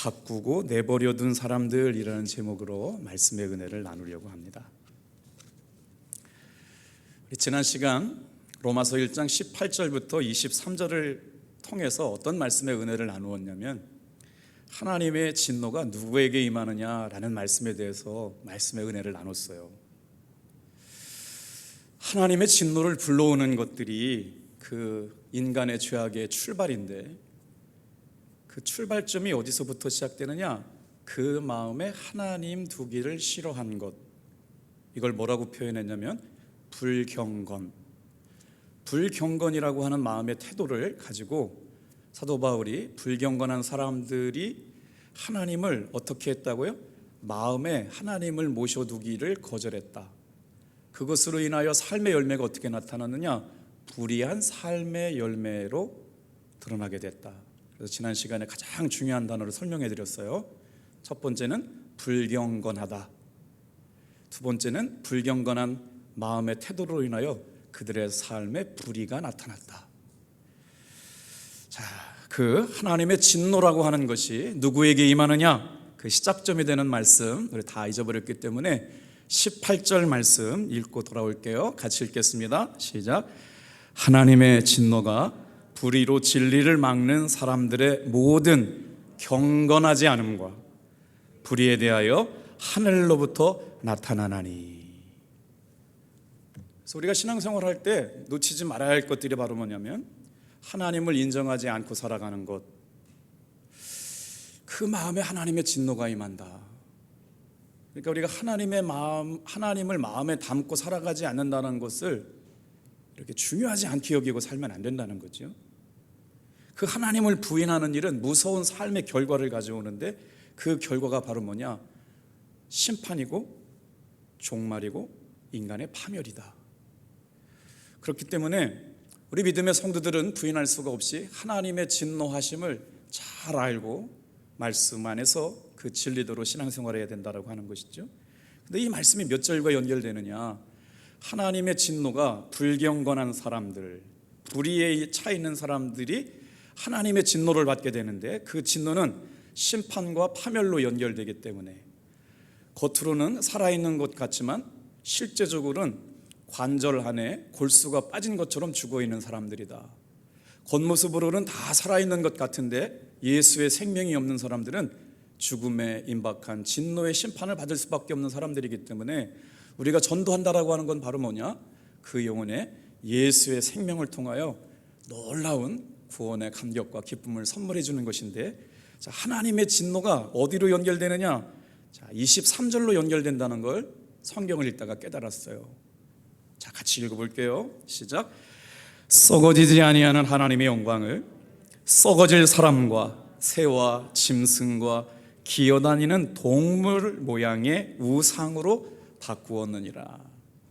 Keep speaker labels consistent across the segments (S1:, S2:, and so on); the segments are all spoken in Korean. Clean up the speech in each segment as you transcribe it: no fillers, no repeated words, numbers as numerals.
S1: 바꾸고 내버려둔 사람들이라는 제목으로 말씀의 은혜를 나누려고 합니다. 지난 시간 로마서 1장 18절부터 23절을 통해서 어떤 말씀의 은혜를 나누었냐면 하나님의 진노가 누구에게 임하느냐라는 말씀에 대해서 말씀의 은혜를 나눴어요. 하나님의 진노를 불러오는 것들이 그 인간의 죄악의 출발인데 그 출발점이 어디서부터 시작되느냐? 그 마음에 하나님 두기를 싫어한 것, 이걸 뭐라고 표현했냐면 불경건이라고 하는 마음의 태도를 가지고 사도 바울이 불경건한 사람들이 하나님을 어떻게 했다고요? 마음에 하나님을 모셔두기를 거절했다. 그것으로 인하여 삶의 열매가 어떻게 나타났느냐? 불의한 삶의 열매로 드러나게 됐다. 그래서 지난 시간에 가장 중요한 단어를 설명해 드렸어요. 첫 번째는 불경건하다. 두 번째는 불경건한 마음의 태도로 인하여 그들의 삶에 불의가 나타났다. 자, 그 하나님의 진노라고 하는 것이 누구에게 임하느냐? 그 시작점이 되는 말씀 우리 다 잊어버렸기 때문에 18절 말씀 읽고 돌아올게요. 같이 읽겠습니다. 시작. 하나님의 진노가 불의로 진리를 막는 사람들의 모든 경건하지 않음과 불의에 대하여 하늘로부터 나타나나니. 그래서 우리가 신앙생활할 때 놓치지 말아야 할 것들이 바로 뭐냐면 하나님을 인정하지 않고 살아가는 것, 그 마음에 하나님의 진노가 임한다. 그러니까 우리가 하나님을 마음에 담고 살아가지 않는다는 것을 이렇게 중요하지 않게 여기고 살면 안 된다는 거죠. 그 하나님을 부인하는 일은 무서운 삶의 결과를 가져오는데 그 결과가 바로 뭐냐? 심판이고 종말이고 인간의 파멸이다. 그렇기 때문에 우리 믿음의 성도들은 부인할 수가 없이 하나님의 진노하심을 잘 알고 말씀 안에서 그 진리대로 신앙생활해야 된다고 하는 것이죠. 근데 이 말씀이 몇 절과 연결되느냐? 하나님의 진노가 불경건한 사람들, 불의에 차 있는 사람들이 하나님의 진노를 받게 되는데 그 진노는 심판과 파멸로 연결되기 때문에 겉으로는 살아있는 것 같지만 실제적으로는 관절 안에 골수가 빠진 것처럼 죽어있는 사람들이다. 겉모습으로는 다 살아있는 것 같은데 예수의 생명이 없는 사람들은 죽음에 임박한 진노의 심판을 받을 수밖에 없는 사람들이기 때문에 우리가 전도한다라고 하는 건 바로 뭐냐? 그 영혼에 예수의 생명을 통하여 놀라운 구원의 감격과 기쁨을 선물해 주는 것인데, 자, 하나님의 진노가 어디로 연결되느냐? 자, 23절로 연결된다는 걸 성경을 읽다가 깨달았어요. 자, 같이 읽어볼게요. 시작. 썩어지지 아니하는 하나님의 영광을 썩어질 사람과 새와 짐승과 기어다니는 동물 모양의 우상으로 바꾸었느니라.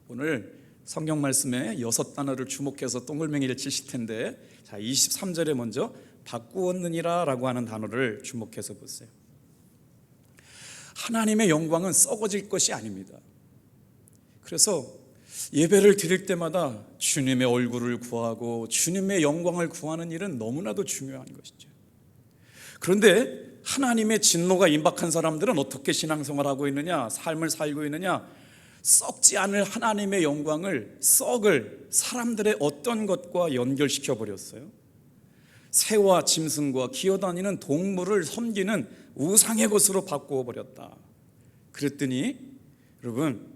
S1: 오늘 성경 말씀에 6단어를 주목해서 동글맹이를 치실 텐데, 자, 23절에 먼저 바꾸었느니라 라고 하는 단어를 주목해서 보세요. 하나님의 영광은 썩어질 것이 아닙니다. 그래서 예배를 드릴 때마다 주님의 얼굴을 구하고 주님의 영광을 구하는 일은 너무나도 중요한 것이죠. 그런데 하나님의 진노가 임박한 사람들은 어떻게 신앙생활하고 있느냐? 삶을 살고 있느냐? 썩지 않을 하나님의 영광을 썩을 사람들의 어떤 것과 연결시켜 버렸어요. 새와 짐승과 기어다니는 동물을 섬기는 우상의 것으로 바꾸어 버렸다. 그랬더니 여러분,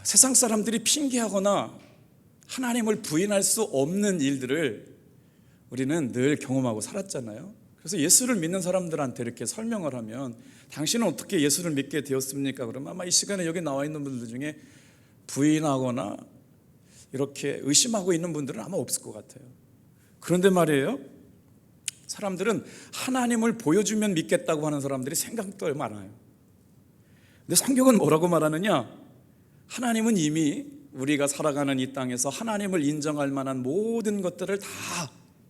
S1: 세상 사람들이 핑계하거나 하나님을 부인할 수 없는 일들을 우리는 늘 경험하고 살았잖아요. 그래서 예수를 믿는 사람들한테 이렇게 설명을 하면 당신은 어떻게 예수를 믿게 되었습니까? 그러면 아마 이 시간에 여기 나와 있는 분들 중에 부인하거나 이렇게 의심하고 있는 분들은 아마 없을 것 같아요. 그런데 말이에요, 사람들은 하나님을 보여주면 믿겠다고 하는 사람들이 생각도 많아요. 근데 성경은 뭐라고 말하느냐? 하나님은 이미 우리가 살아가는 이 땅에서 하나님을 인정할 만한 모든 것들을 다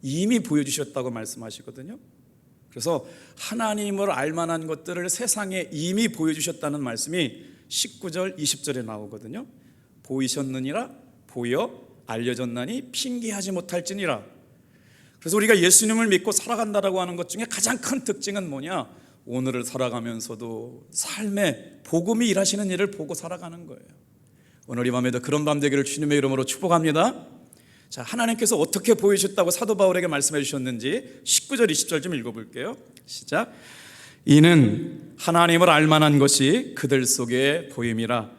S1: 이미 보여주셨다고 말씀하시거든요. 그래서 하나님을 알만한 것들을 세상에 이미 보여주셨다는 말씀이 19절 20절에 나오거든요. 보이셨느니라 보여 알려졌나니 핑계하지 못할지니라. 그래서 우리가 예수님을 믿고 살아간다라고 하는 것 중에 가장 큰 특징은 뭐냐? 오늘을 살아가면서도 삶의 복음이 일하시는 일을 보고 살아가는 거예요. 오늘 이 밤에도 그런 밤 되기를 주님의 이름으로 축복합니다. 자, 하나님께서 어떻게 보이셨다고 사도 바울에게 말씀해 주셨는지 19절 20절 좀 읽어볼게요. 시작. 이는 하나님을 알만한 것이 그들 속에 보임이라.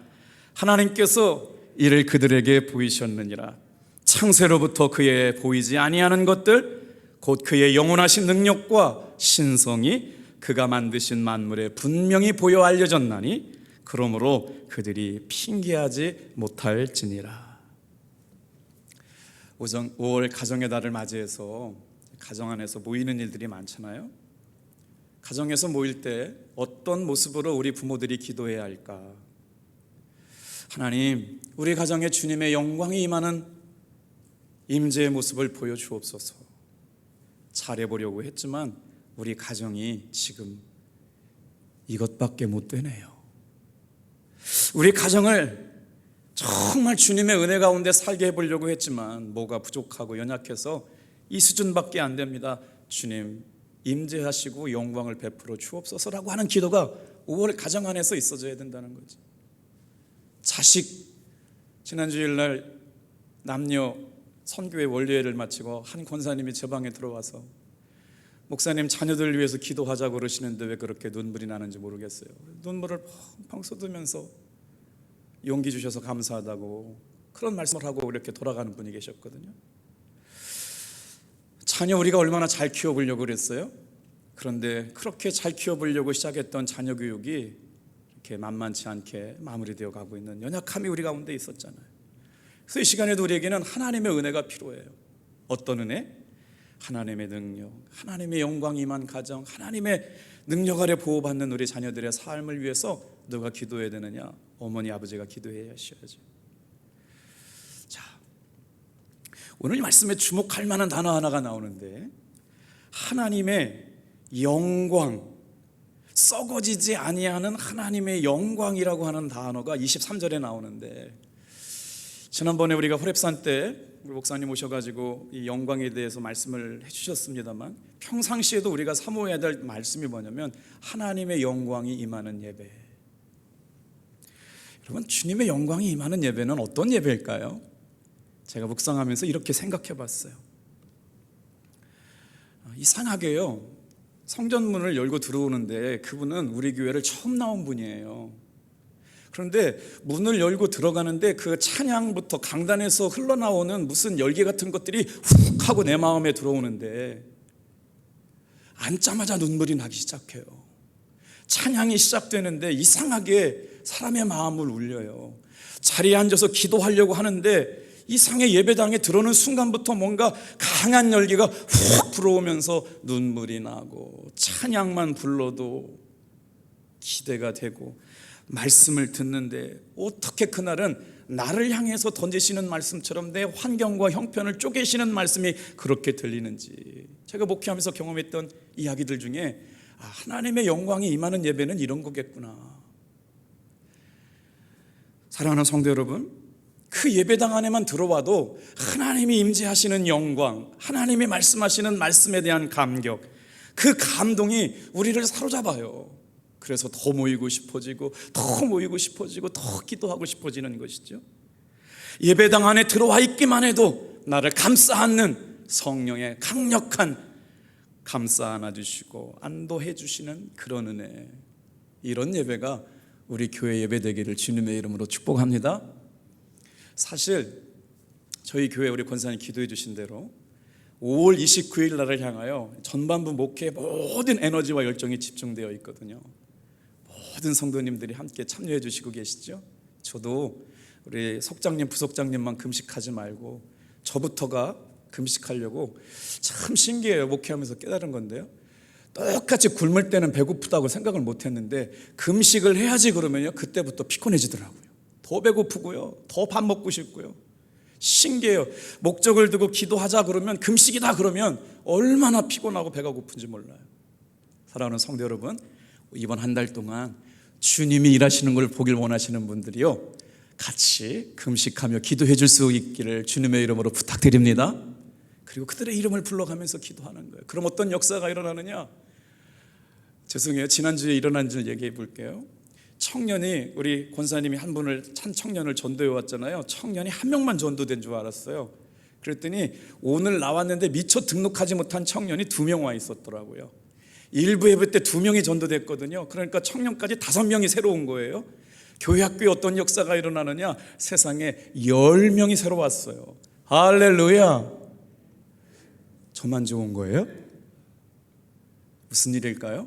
S1: 하나님께서 이를 그들에게 보이셨느니라. 창세로부터 그의 보이지 아니하는 것들 곧 그의 영원하신 능력과 신성이 그가 만드신 만물에 분명히 보여 알려졌나니 그러므로 그들이 핑계하지 못할지니라. 5월 가정의 달을 맞이해서 가정 안에서 모이는 일들이 많잖아요. 가정에서 모일 때 어떤 모습으로 우리 부모들이 기도해야 할까? 하나님, 우리 가정에 주님의 영광이 임하는 임재의 모습을 보여주옵소서. 잘해보려고 했지만 우리 가정이 지금 이것밖에 못 되네요. 우리 가정을 정말 주님의 은혜 가운데 살게 해보려고 했지만 뭐가 부족하고 연약해서 이 수준밖에 안 됩니다. 주님 임재하시고 영광을 베풀어 주옵소서라고 하는 기도가 5월 가정 안에서 있어져야 된다는 거죠. 자식, 지난 주일날 남녀 선교회 원례회를 마치고 한 권사님이 제 방에 들어와서 목사님 자녀들을 위해서 기도하자고 그러시는데 왜 그렇게 눈물이 나는지 모르겠어요. 눈물을 펑펑 쏟으면서 용기 주셔서 감사하다고 그런 말씀을 하고 이렇게 돌아가는 분이 계셨거든요. 자녀 우리가 얼마나 잘 키워보려고 그랬어요. 그런데 그렇게 잘 키워보려고 시작했던 자녀 교육이 이렇게 만만치 않게 마무리되어 가고 있는 연약함이 우리 가운데 있었잖아요. 그래서 이 시간에도 우리에게는 하나님의 은혜가 필요해요. 어떤 은혜? 하나님의 능력, 하나님의 영광이 임한 가정, 하나님의 능력 아래 보호받는 우리 자녀들의 삶을 위해서 누가 기도해야 되느냐? 어머니 아버지가 기도해야 하셔야죠. 자, 오늘 이 말씀에 주목할 만한 단어 하나가 나오는데 하나님의 영광, 썩어지지 아니하는 하나님의 영광이라고 하는 단어가 23절에 나오는데, 지난번에 우리가 호렙산 때 우리 목사님 오셔가지고 이 영광에 대해서 말씀을 해주셨습니다만 평상시에도 우리가 사모해야 될 말씀이 뭐냐면 하나님의 영광이 임하는 예배. 여러분, 주님의 영광이 임하는 예배는 어떤 예배일까요? 제가 묵상하면서 이렇게 생각해 봤어요. 이상하게요, 성전문을 열고 들어오는데 그분은 우리 교회를 처음 나온 분이에요. 그런데 문을 열고 들어가는데 그 찬양부터 강단에서 흘러나오는 무슨 열기 같은 것들이 훅 하고 내 마음에 들어오는데 앉자마자 눈물이 나기 시작해요. 찬양이 시작되는데 이상하게 사람의 마음을 울려요. 자리에 앉아서 기도하려고 하는데 이상의 예배당에 들어오는 순간부터 뭔가 강한 열기가 훅 불어오면서 눈물이 나고 찬양만 불러도 기대가 되고 말씀을 듣는데 어떻게 그날은 나를 향해서 던지시는 말씀처럼 내 환경과 형편을 쪼개시는 말씀이 그렇게 들리는지 제가 목회하면서 경험했던 이야기들 중에 하나님의 영광이 임하는 예배는 이런 거겠구나. 사랑하는 성도 여러분, 그 예배당 안에만 들어와도 하나님이 임재하시는 영광, 하나님이 말씀하시는 말씀에 대한 감격, 그 감동이 우리를 사로잡아요. 그래서 더 모이고 싶어지고 더 모이고 싶어지고 더 기도하고 싶어지는 것이죠. 예배당 안에 들어와 있기만 해도 나를 감싸 안는 성령의 강력한 감싸 안아주시고 안도해 주시는 그런 은혜, 이런 예배가 우리 교회 예배 되기를 주님의 이름으로 축복합니다. 사실 저희 교회 우리 권사님 기도해 주신 대로 5월 29일 날을 향하여 전반부 목회의 모든 에너지와 열정이 집중되어 있거든요. 모든 성도님들이 함께 참여해 주시고 계시죠. 저도 우리 속장님, 부속장님만 금식하지 말고 저부터가 금식하려고, 참 신기해요. 목회하면서 깨달은 건데요, 똑같이 굶을 때는 배고프다고 생각을 못했는데 금식을 해야지 그러면요 그때부터 피곤해지더라고요. 더 배고프고요, 더 밥 먹고 싶고요. 신기해요. 목적을 두고 기도하자 그러면, 금식이다 그러면 얼마나 피곤하고 배가 고픈지 몰라요. 사랑하는 성도 여러분, 이번 한 달 동안 주님이 일하시는 걸 보길 원하시는 분들이요, 같이 금식하며 기도해 줄 수 있기를 주님의 이름으로 부탁드립니다. 그리고 그들의 이름을 불러가면서 기도하는 거예요. 그럼 어떤 역사가 일어나느냐? 죄송해요. 지난주에 일어난 줄 얘기해 볼게요. 청년이, 우리 권사님이 한 청년을 전도해 왔잖아요. 청년이 한 명만 전도된 줄 알았어요. 그랬더니 오늘 나왔는데 미처 등록하지 못한 청년이 2명 와 있었더라고요. 일부 예배 때 2명이 전도됐거든요. 그러니까 청년까지 5명이 새로 온 거예요. 교회 학교에 어떤 역사가 일어나느냐? 세상에 10명이 새로 왔어요. 할렐루야. 저만 좋은 거예요? 무슨 일일까요?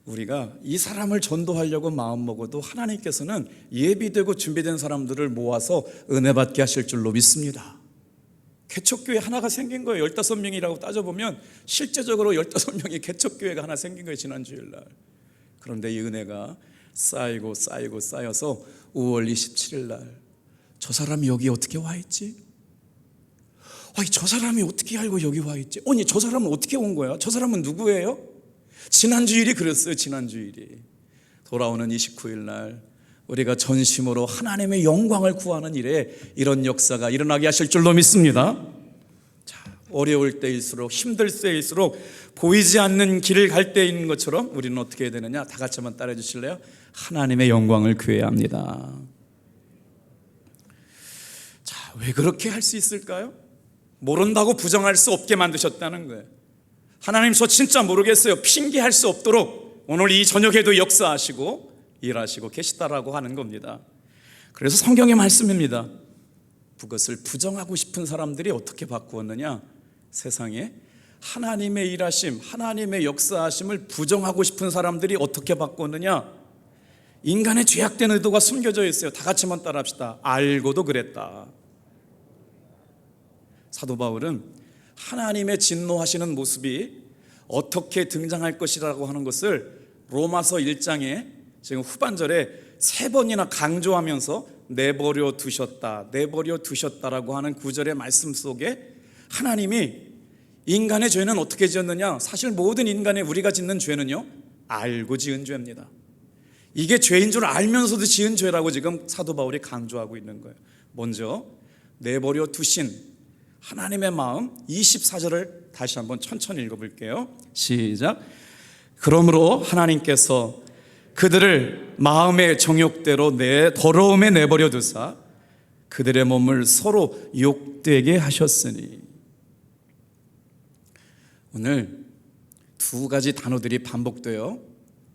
S1: 우리가 이 사람을 전도하려고 마음먹어도 하나님께서는 예비되고 준비된 사람들을 모아서 은혜 받게 하실 줄로 믿습니다. 개척교회 하나가 생긴 거예요. 15명이라고 따져보면 실제적으로 15명이 개척교회가 하나 생긴 거예요. 지난 주일날. 그런데 이 은혜가 쌓여서 5월 27일 저 사람이 여기 어떻게 와 있지? 아니, 저 사람이 어떻게 알고 여기 와 있지? 아니, 저 사람은 어떻게 온 거야? 저 사람은 누구예요? 지난주일이 그랬어요. 지난주일이. 돌아오는 29일 날 우리가 전심으로 하나님의 영광을 구하는 일에 이런 역사가 일어나게 하실 줄로 믿습니다. 자, 어려울 때일수록, 힘들 때일수록 보이지 않는 길을 갈 때인 것처럼 우리는 어떻게 해야 되느냐? 다 같이 한번 따라해 주실래요? 하나님의 영광을 구해야 합니다. 자, 왜 그렇게 할 수 있을까요? 모른다고 부정할 수 없게 만드셨다는 거예요. 하나님, 저 진짜 모르겠어요. 핑계할 수 없도록 오늘 이 저녁에도 역사하시고 일하시고 계시다라고 하는 겁니다. 그래서 성경의 말씀입니다. 그것을 부정하고 싶은 사람들이 어떻게 바꾸었느냐? 세상에 하나님의 일하심, 하나님의 역사하심을 부정하고 싶은 사람들이 어떻게 바꾸었느냐? 인간의 죄악된 의도가 숨겨져 있어요. 다 같이 한번 따라합시다. 알고도 그랬다. 사도 바울은 하나님의 진노하시는 모습이 어떻게 등장할 것이라고 하는 것을 로마서 1장에 지금 후반절에 3번이나 강조하면서 내버려 두셨다라고 하는 구절의 말씀 속에 하나님이 인간의 죄는 어떻게 지었느냐? 사실 모든 인간의 우리가 짓는 죄는요, 알고 지은 죄입니다. 이게 죄인 줄 알면서도 지은 죄라고 지금 사도 바울이 강조하고 있는 거예요. 먼저 내버려 두신 하나님의 마음, 24절을 다시 한번 천천히 읽어볼게요. 시작. 그러므로 하나님께서 그들을 마음의 정욕대로 더러움에 내버려 두사 그들의 몸을 서로 욕되게 하셨으니. 오늘 2가지 단어들이 반복돼요.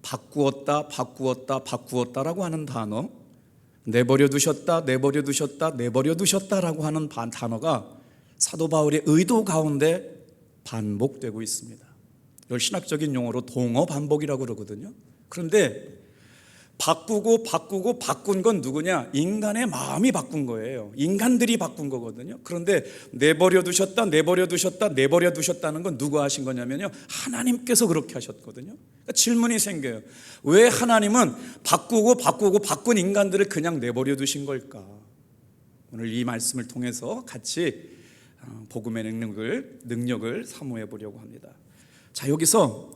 S1: 바꾸었다라고 하는 단어, 내버려 두셨다라고 하는 단어가 사도 바울의 의도 가운데 반복되고 있습니다. 이걸 신학적인 용어로 동어 반복이라고 그러거든요. 그런데 바꾼 건 누구냐? 인간의 마음이 바꾼 거예요. 인간들이 바꾼 거거든요. 그런데 내버려 두셨다는 건 누가 하신 거냐면요, 하나님께서 그렇게 하셨거든요. 그러니까 질문이 생겨요. 왜 하나님은 바꾼 인간들을 그냥 내버려 두신 걸까? 오늘 이 말씀을 통해서 같이 복음의 능력을 사모해 보려고 합니다. 자, 여기서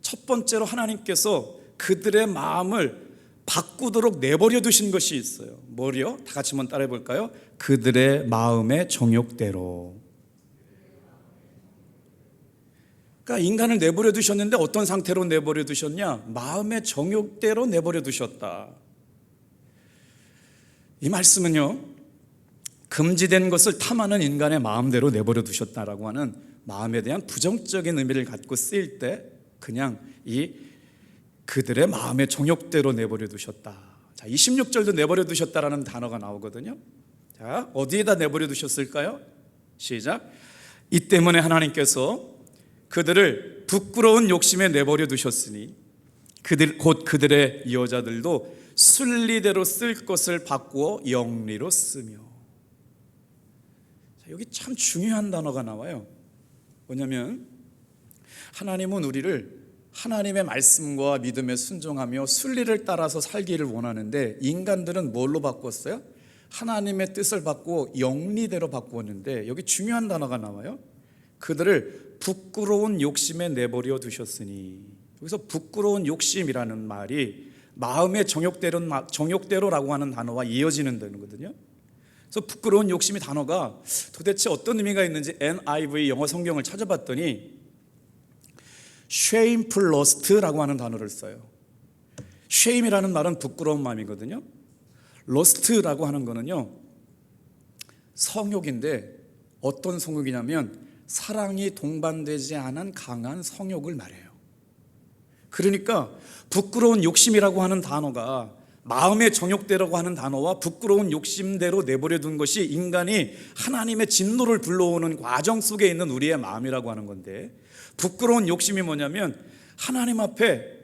S1: 첫 번째로 하나님께서 그들의 마음을 바꾸도록 내버려 두신 것이 있어요. 뭐요? 다 같이 한번 따라해 볼까요? 그들의 마음의 정욕대로. 그러니까 인간을 내버려 두셨는데 어떤 상태로 내버려 두셨냐? 마음의 정욕대로 내버려 두셨다. 이 말씀은요, 금지된 것을 탐하는 인간의 마음대로 내버려 두셨다라고 하는 마음에 대한 부정적인 의미를 갖고 쓰일 때 그냥 그들의 마음의 정욕대로 내버려 두셨다. 자, 26절도 내버려 두셨다라는 단어가 나오거든요. 자, 어디에다 내버려 두셨을까요? 시작. 이 때문에 하나님께서 그들을 부끄러운 욕심에 내버려 두셨으니 곧 그들의 여자들도 순리대로 쓸 것을 바꾸어 영리로 쓰며. 여기 참 중요한 단어가 나와요. 뭐냐면 하나님은 우리를 하나님의 말씀과 믿음에 순종하며 순리를 따라서 살기를 원하는데 인간들은 뭘로 바꿨어요? 하나님의 뜻을 바꾸어 영리대로 바꾸었는데 여기 중요한 단어가 나와요. 그들을 부끄러운 욕심에 내버려 두셨으니. 여기서 부끄러운 욕심이라는 말이 마음의 정욕대로라고 하는 단어와 이어지는 단어거든요. 그래서 부끄러운 욕심이 단어가 도대체 어떤 의미가 있는지 NIV 영어 성경을 찾아봤더니 shameful lust라고 하는 단어를 써요. shame이라는 말은 부끄러운 마음이거든요. lust라고 하는 거는요, 성욕인데 어떤 성욕이냐면 사랑이 동반되지 않은 강한 성욕을 말해요. 그러니까 부끄러운 욕심이라고 하는 단어가 마음의 정욕대라고 하는 단어와 부끄러운 욕심대로 내버려둔 것이 인간이 하나님의 진노를 불러오는 과정 속에 있는 우리의 마음이라고 하는 건데, 부끄러운 욕심이 뭐냐면 하나님 앞에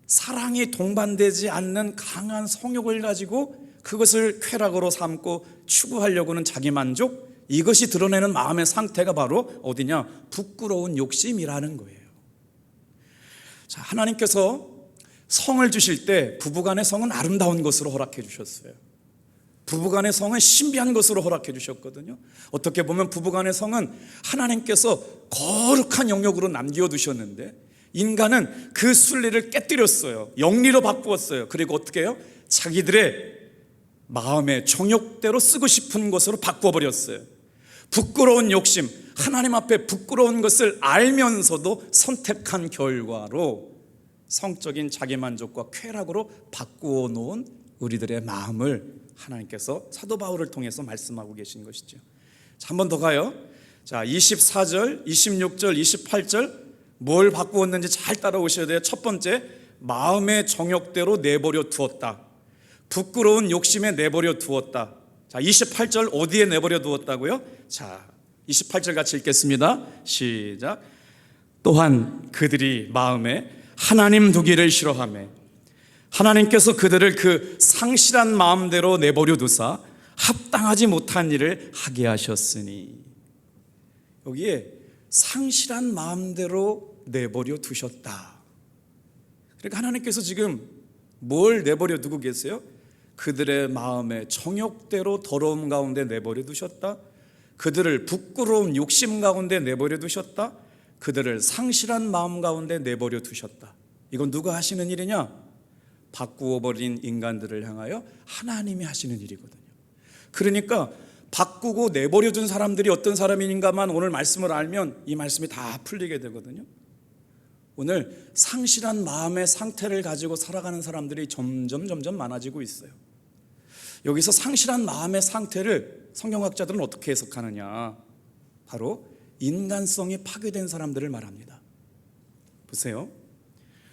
S1: 사랑이 동반되지 않는 강한 성욕을 가지고 그것을 쾌락으로 삼고 추구하려고는 자기 만족, 이것이 드러내는 마음의 상태가 바로 어디냐? 부끄러운 욕심이라는 거예요. 자, 하나님께서 성을 주실 때 부부간의 성은 아름다운 것으로 허락해 주셨어요. 부부간의 성은 신비한 것으로 허락해 주셨거든요. 어떻게 보면 부부간의 성은 하나님께서 거룩한 영역으로 남겨두셨는데 인간은 그 순리를 깨뜨렸어요. 영리로 바꾸었어요. 그리고 어떻게 해요? 자기들의 마음의 정욕대로 쓰고 싶은 것으로 바꿔버렸어요. 부끄러운 욕심, 하나님 앞에 부끄러운 것을 알면서도 선택한 결과로 성적인 자기만족과 쾌락으로 바꾸어 놓은 우리들의 마음을 하나님께서 사도 바울을 통해서 말씀하고 계신 것이죠. 자, 한 번 더 가요. 자, 24절, 26절, 28절 뭘 바꾸었는지 잘 따라오셔야 돼요. 첫 번째, 마음의 정욕대로 내버려 두었다. 부끄러운 욕심에 내버려 두었다. 자, 28절 어디에 내버려 두었다고요? 자, 28절 같이 읽겠습니다. 시작. 또한 그들이 마음에 하나님 두기를 싫어하며 하나님께서 그들을 그 상실한 마음대로 내버려 두사 합당하지 못한 일을 하게 하셨으니, 여기에 상실한 마음대로 내버려 두셨다. 그러니까 하나님께서 지금 뭘 내버려 두고 계세요? 그들의 마음의 정욕대로 더러움 가운데 내버려 두셨다. 그들을 부끄러운 욕심 가운데 내버려 두셨다. 그들을 상실한 마음 가운데 내버려 두셨다. 이건 누가 하시는 일이냐? 바꾸어 버린 인간들을 향하여 하나님이 하시는 일이거든요. 그러니까 바꾸고 내버려 둔 사람들이 어떤 사람인가만 오늘 말씀을 알면 이 말씀이 다 풀리게 되거든요. 오늘 상실한 마음의 상태를 가지고 살아가는 사람들이 점점 많아지고 있어요. 여기서 상실한 마음의 상태를 성경학자들은 어떻게 해석하느냐? 바로 인간성이 파괴된 사람들을 말합니다. 보세요.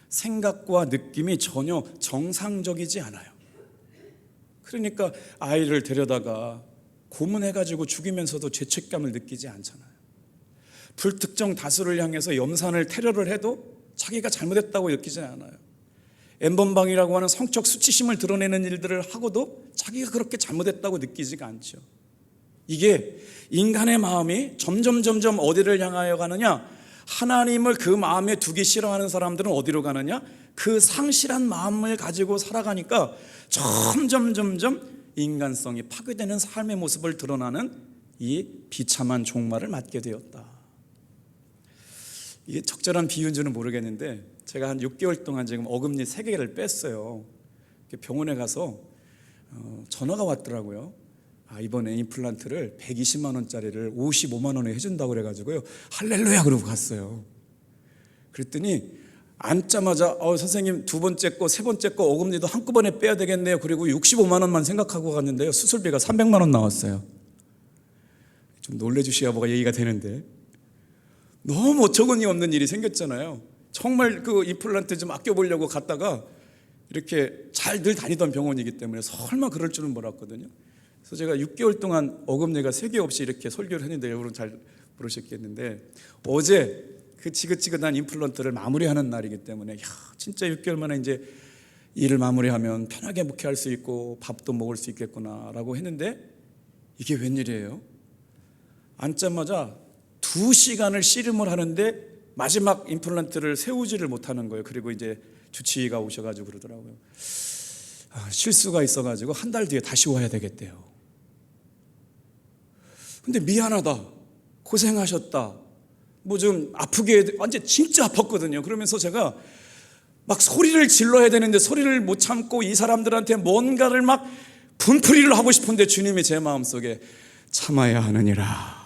S1: 생각과 느낌이 전혀 정상적이지 않아요. 그러니까 아이를 데려다가 고문해가지고 죽이면서도 죄책감을 느끼지 않잖아요. 불특정 다수를 향해서 염산을 테러를 해도 자기가 잘못했다고 느끼지 않아요. N번방이라고 하는 성적 수치심을 드러내는 일들을 하고도 자기가 그렇게 잘못했다고 느끼지가 않죠. 이게 인간의 마음이 점점 어디를 향하여 가느냐? 하나님을 그 마음에 두기 싫어하는 사람들은 어디로 가느냐? 그 상실한 마음을 가지고 살아가니까 점점 인간성이 파괴되는 삶의 모습을 드러나는 이 비참한 종말을 맞게 되었다. 이게 적절한 비유인지는 모르겠는데 제가 한 6개월 동안 지금 어금니 3개를 뺐어요. 병원에 가서 전화가 왔더라고요. 이번에 임플란트를 120만 원짜리를 55만 원에 해준다고 그래가지고요, 할렐루야 그러고 갔어요. 그랬더니 앉자마자 선생님 2번째 거 3번째 거 어금니도 한꺼번에 빼야 되겠네요. 그리고 65만 원만 생각하고 갔는데요, 수술비가 300만 원 나왔어요. 좀 놀래주셔야 뭐가 얘기가 되는데, 너무 어처구니 없는 일이 생겼잖아요. 정말 그 임플란트 좀 아껴보려고 갔다가 이렇게 잘 늘 다니던 병원이기 때문에 설마 그럴 줄은 몰랐거든요. 그래서 제가 6개월 동안 어금니가 3개 없이 이렇게 설교를 했는데 여러분 잘 모르셨겠는데, 어제 그 지긋지긋한 임플란트를 마무리하는 날이기 때문에 진짜 6개월 만에 이제 일을 마무리하면 편하게 목회할 수 있고 밥도 먹을 수 있겠구나라고 했는데, 이게 웬일이에요? 앉자마자 2시간을 씨름을 하는데 마지막 임플란트를 세우지를 못하는 거예요. 그리고 이제 주치의가 오셔가지고 그러더라고요. 실수가 있어가지고 한 달 뒤에 다시 와야 되겠대요. 근데 미안하다, 고생하셨다, 뭐 좀 아프게, 완전 진짜 아팠거든요. 그러면서 제가 막 소리를 질러야 되는데 소리를 못 참고 이 사람들한테 뭔가를 막 분풀이를 하고 싶은데 주님이 제 마음속에 참아야 하느니라.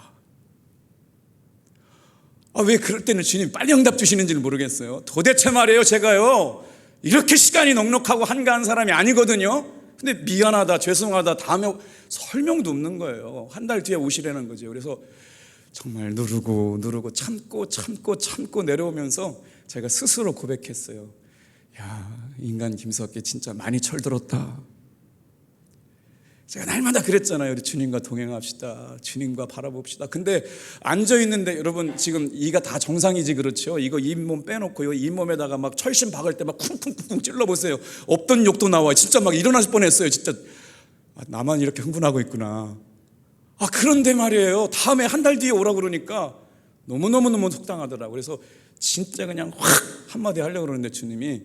S1: 왜 그럴 때는 주님 빨리 응답 주시는지를 모르겠어요. 도대체 말이에요, 제가요 이렇게 시간이 넉넉하고 한가한 사람이 아니거든요. 근데 미안하다, 죄송하다, 다음에 설명도 없는 거예요. 한 달 뒤에 오시라는 거죠. 그래서 정말 누르고 참고 내려오면서 제가 스스로 고백했어요. 야, 인간 김석기 진짜 많이 철들었다. 제가 날마다 그랬잖아요. 우리 주님과 동행합시다, 주님과 바라봅시다. 근데 앉아있는데 여러분 지금 이가 다 정상이지, 그렇죠? 이거 잇몸 빼놓고 잇몸에다가 막 철심 박을 때 막 쿵쿵쿵쿵 찔러보세요. 없던 욕도 나와요. 진짜 막 일어날 뻔했어요. 진짜 나만 이렇게 흥분하고 있구나. 그런데 말이에요, 다음에 한 달 뒤에 오라고 그러니까 너무너무 속상하더라고요. 그래서 진짜 그냥 확 한마디 하려고 그러는데 주님이,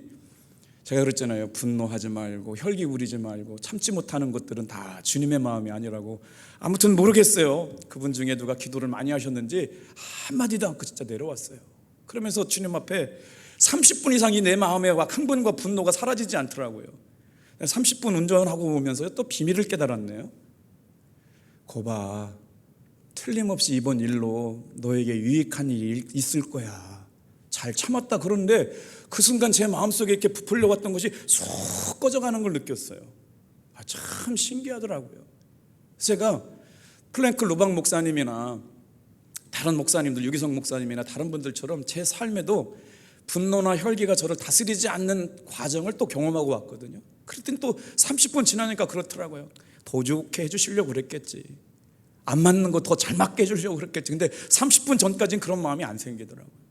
S1: 제가 그랬잖아요. 분노하지 말고 혈기 부리지 말고 참지 못하는 것들은 다 주님의 마음이 아니라고. 아무튼 모르겠어요. 그분 중에 누가 기도를 많이 하셨는지 한마디도 않고 진짜 내려왔어요. 그러면서 주님 앞에 30분 이상이 내 마음에 흥분과 분노가 사라지지 않더라고요. 30분 운전하고 오면서 또 비밀을 깨달았네요. 거봐, 틀림없이 이번 일로 너에게 유익한 일이 있을 거야. 잘 참았다. 그런데 그 순간 제 마음속에 이렇게 부풀려 왔던 것이 쏙 꺼져가는 걸 느꼈어요. 참 신기하더라고요. 제가 플랭크 루방 목사님이나 다른 목사님들, 유기성 목사님이나 다른 분들처럼 제 삶에도 분노나 혈기가 저를 다스리지 않는 과정을 또 경험하고 왔거든요. 그랬더니 또 30분 지나니까 그렇더라고요. 더 좋게 해주시려고 그랬겠지, 안 맞는 거 더 잘 맞게 해주려고 그랬겠지. 근데 30분 전까지는 그런 마음이 안 생기더라고요.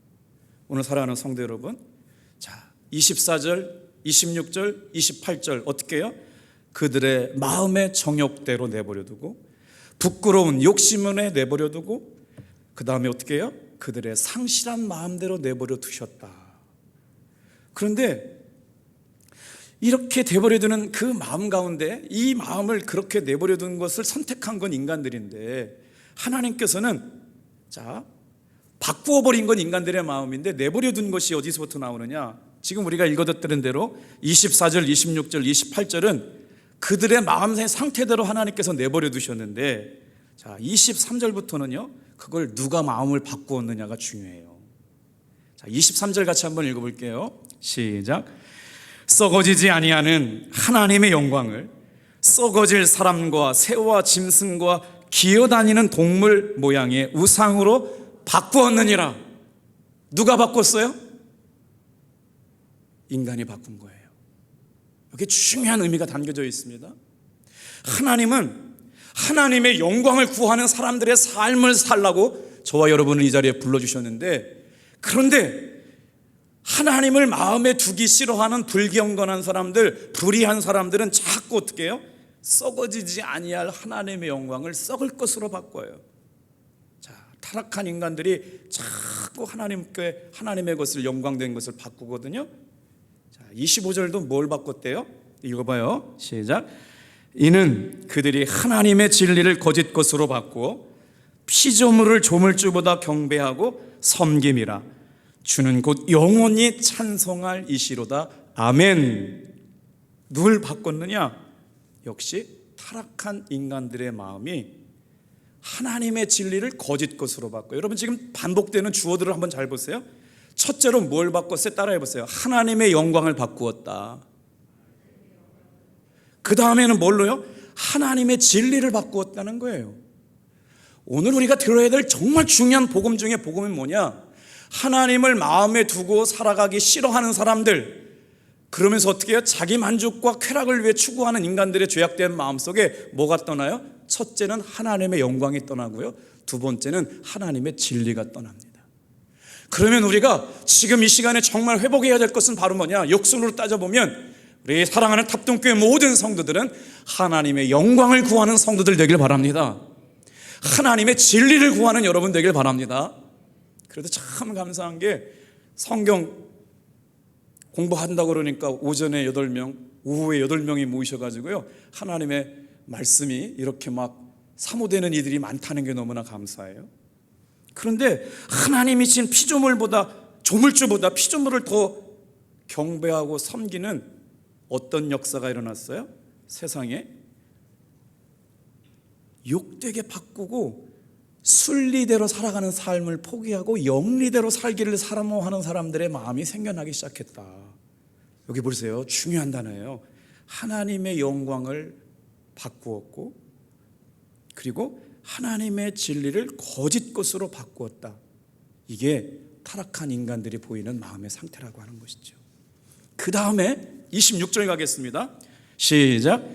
S1: 오늘 사랑하는 성도 여러분, 자 24절, 26절, 28절 어떻게 해요? 그들의 마음의 정욕대로 내버려두고 부끄러운 욕심을 내버려두고 그 다음에 어떻게 해요? 그들의 상실한 마음대로 내버려 두셨다. 그런데 이렇게 내버려두는 그 마음 가운데 이 마음을 그렇게 내버려둔 것을 선택한 건 인간들인데, 하나님께서는 자 바꾸어 버린 건 인간들의 마음인데 내버려둔 것이 어디서부터 나오느냐? 지금 우리가 읽어드린 대로 24절, 26절, 28절은 그들의 마음의 상태대로 하나님께서 내버려 두셨는데, 자 23절부터는요 그걸 누가 마음을 바꾸었느냐가 중요해요. 자 23절 같이 한번 읽어볼게요. 시작. 썩어지지 아니하는 하나님의 영광을 썩어질 사람과 새와 짐승과 기어다니는 동물 모양의 우상으로 바꾸었느니라. 누가 바꿨어요? 인간이 바꾼 거예요. 여기 중요한 의미가 담겨져 있습니다. 하나님은 하나님의 영광을 구하는 사람들의 삶을 살라고 저와 여러분을 이 자리에 불러주셨는데, 그런데 하나님을 마음에 두기 싫어하는 불경건한 사람들, 불의한 사람들은 자꾸 어떻게 해요? 썩어지지 아니할 하나님의 영광을 썩을 것으로 바꿔요. 타락한 인간들이 자꾸 하나님의 것을, 영광된 것을 바꾸거든요. 자, 25절도 뭘 바꿨대요? 읽어봐요. 시작. 이는 그들이 하나님의 진리를 거짓 것으로 바꾸어 피조물을 조물주보다 경배하고 섬김이라. 주는 곧 영원히 찬송할 이시로다. 아멘. 누굴 바꿨느냐? 역시 타락한 인간들의 마음이 하나님의 진리를 거짓 것으로 바꿔요. 여러분 지금 반복되는 주어들을 한번 잘 보세요. 첫째로 뭘 바꿨어요? 따라해 보세요. 하나님의 영광을 바꾸었다. 그 다음에는 뭘로요? 하나님의 진리를 바꾸었다는 거예요. 오늘 우리가 들어야 될 정말 중요한 복음 중에 복음은 뭐냐? 하나님을 마음에 두고 살아가기 싫어하는 사람들, 그러면서 어떻게 해요? 자기 만족과 쾌락을 위해 추구하는 인간들의 죄악된 마음속에 뭐가 떠나요? 첫째는 하나님의 영광이 떠나고요, 두 번째는 하나님의 진리가 떠납니다. 그러면 우리가 지금 이 시간에 정말 회복해야 될 것은 바로 뭐냐? 역순으로 따져보면 우리 사랑하는 탑동교회 모든 성도들은 하나님의 영광을 구하는 성도들 되길 바랍니다. 하나님의 진리를 구하는 여러분 되길 바랍니다. 그래도 참 감사한 게 성경 공부한다고 그러니까 오전에 8명, 오후에 8명이 모이셔가지고요, 하나님의 말씀이 이렇게 막 사모되는 이들이 많다는 게 너무나 감사해요. 그런데 하나님이 진 피조물보다, 조물주보다 피조물을 더 경배하고 섬기는 어떤 역사가 일어났어요? 세상에 욕되게 바꾸고 순리대로 살아가는 삶을 포기하고 영리대로 살기를 사모하는 사람들의 마음이 생겨나기 시작했다. 여기 보세요. 중요한 단어예요. 하나님의 영광을 바꾸었고, 그리고 하나님의 진리를 거짓 것으로 바꾸었다. 이게 타락한 인간들이 보이는 마음의 상태라고 하는 것이죠. 그 다음에 26절 가겠습니다. 시작.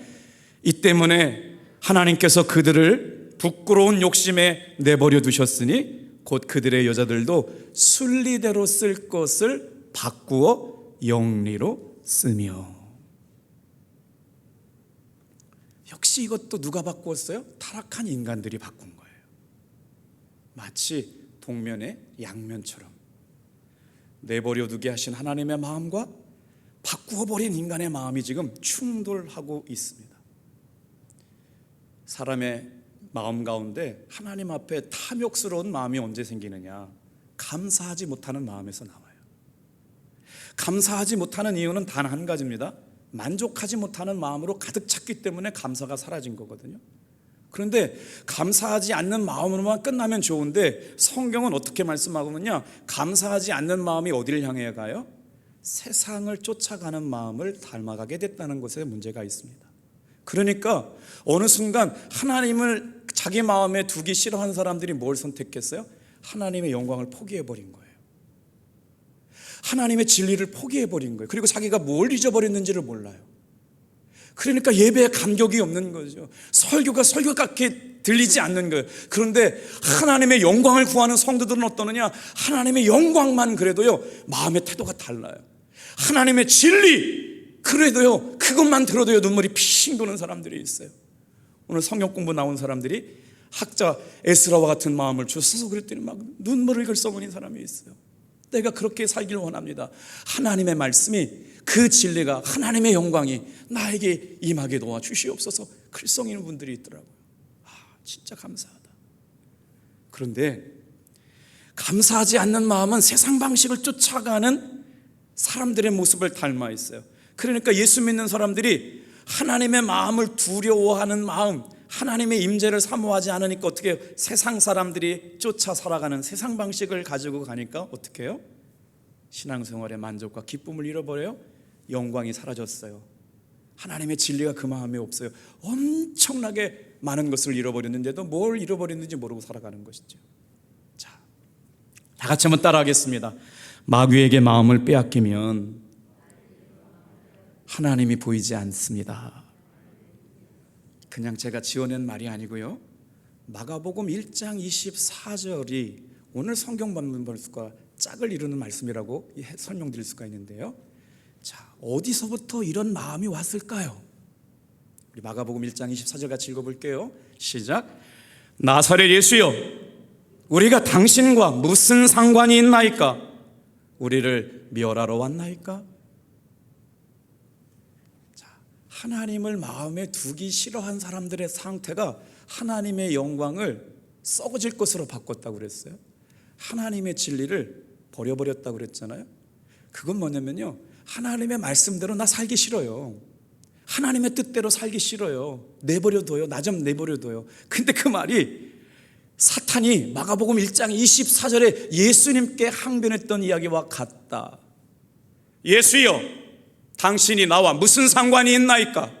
S1: 이 때문에 하나님께서 그들을 부끄러운 욕심에 내버려 두셨으니 곧 그들의 여자들도 순리대로 쓸 것을 바꾸어 영리로 쓰며. 역시 이것도 누가 바꾸었어요? 타락한 인간들이 바꾼 거예요. 마치 동면의 양면처럼 내버려 두게 하신 하나님의 마음과 바꾸어 버린 인간의 마음이 지금 충돌하고 있습니다. 사람의 마음 가운데 하나님 앞에 탐욕스러운 마음이 언제 생기느냐? 감사하지 못하는 마음에서 나와요. 감사하지 못하는 이유는 단 한 가지입니다. 만족하지 못하는 마음으로 가득 찼기 때문에 감사가 사라진 거거든요. 그런데 감사하지 않는 마음으로만 끝나면 좋은데 성경은 어떻게 말씀하거든요? 감사하지 않는 마음이 어디를 향해 가요? 세상을 쫓아가는 마음을 닮아가게 됐다는 것에 문제가 있습니다. 그러니까 어느 순간 하나님을 자기 마음에 두기 싫어하는 사람들이 뭘 선택했어요? 하나님의 영광을 포기해버린 거예요. 하나님의 진리를 포기해버린 거예요. 그리고 자기가 뭘 잊어버렸는지를 몰라요. 그러니까 예배에 감격이 없는 거죠. 설교가 설교 같게 들리지 않는 거예요. 그런데 하나님의 영광을 구하는 성도들은 어떠느냐? 하나님의 영광만 그래도요, 마음의 태도가 달라요. 하나님의 진리 그래도요, 그것만 들어도요 눈물이 핑 도는 사람들이 있어요. 오늘 성경 공부 나온 사람들이 학자 에스라와 같은 마음을 주셔서 그랬더니 막 눈물을 글썽이는 사람이 있어요. 내가 그렇게 살기를 원합니다. 하나님의 말씀이, 그 진리가, 하나님의 영광이 나에게 임하게 도와주시옵소서 글썽이는 분들이 있더라고요. 진짜 감사하다. 그런데 감사하지 않는 마음은 세상 방식을 쫓아가는 사람들의 모습을 닮아 있어요. 그러니까 예수 믿는 사람들이 하나님의 마음을 두려워하는 마음, 하나님의 임재를 사모하지 않으니까 어떻게 해요? 세상 사람들이 쫓아 살아가는 세상 방식을 가지고 가니까 어떻게 해요? 신앙생활의 만족과 기쁨을 잃어버려요. 영광이 사라졌어요. 하나님의 진리가 그 마음에 없어요. 엄청나게 많은 것을 잃어버렸는데도 뭘 잃어버렸는지 모르고 살아가는 것이죠. 자, 다 같이 한번 따라하겠습니다. 마귀에게 마음을 빼앗기면 하나님이 보이지 않습니다. 그냥 제가 지어낸 말이 아니고요, 마가복음 1장 24절이 오늘 성경 본문과 짝을 이루는 말씀이라고 설명드릴 수가 있는데요. 자, 어디서부터 이런 마음이 왔을까요? 우리 마가복음 1장 24절 같이 읽어볼게요. 시작. 나사렛 예수여, 우리가 당신과 무슨 상관이 있나이까? 우리를 멸하러 왔나이까? 하나님을 마음에 두기 싫어한 사람들의 상태가 하나님의 영광을 썩어질 것으로 바꿨다고 그랬어요. 하나님의 진리를 버려버렸다고 그랬잖아요. 그건 뭐냐면요, 하나님의 말씀대로 나 살기 싫어요. 하나님의 뜻대로 살기 싫어요. 내버려둬요. 나 좀 내버려둬요. 근데 그 말이 사탄이 마가복음 1장 24절에 예수님께 항변했던 이야기와 같다. 예수여, 당신이 나와 무슨 상관이 있나이까?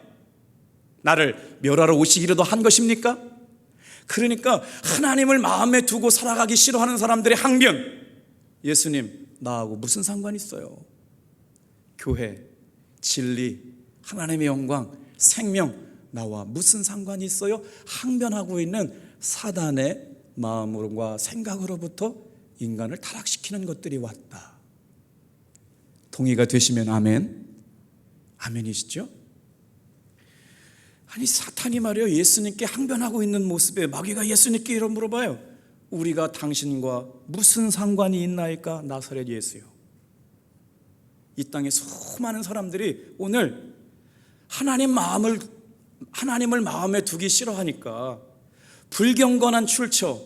S1: 나를 멸하러 오시기라도 한 것입니까? 그러니까 하나님을 마음에 두고 살아가기 싫어하는 사람들의 항변, 예수님 나하고 무슨 상관이 있어요? 교회, 진리, 하나님의 영광, 생명, 나와 무슨 상관이 있어요? 항변하고 있는 사단의 마음과 생각으로부터 인간을 타락시키는 것들이 왔다. 동의가 되시면 아멘. 아멘이시죠? 아니, 사탄이 말이요, 예수님께 항변하고 있는 모습에 마귀가 예수님께 이런 물어봐요. 우리가 당신과 무슨 상관이 있나이까? 나사렛 예수요. 이 땅에 수많은 사람들이 오늘 하나님을 마음에 두기 싫어하니까 불경건한 출처,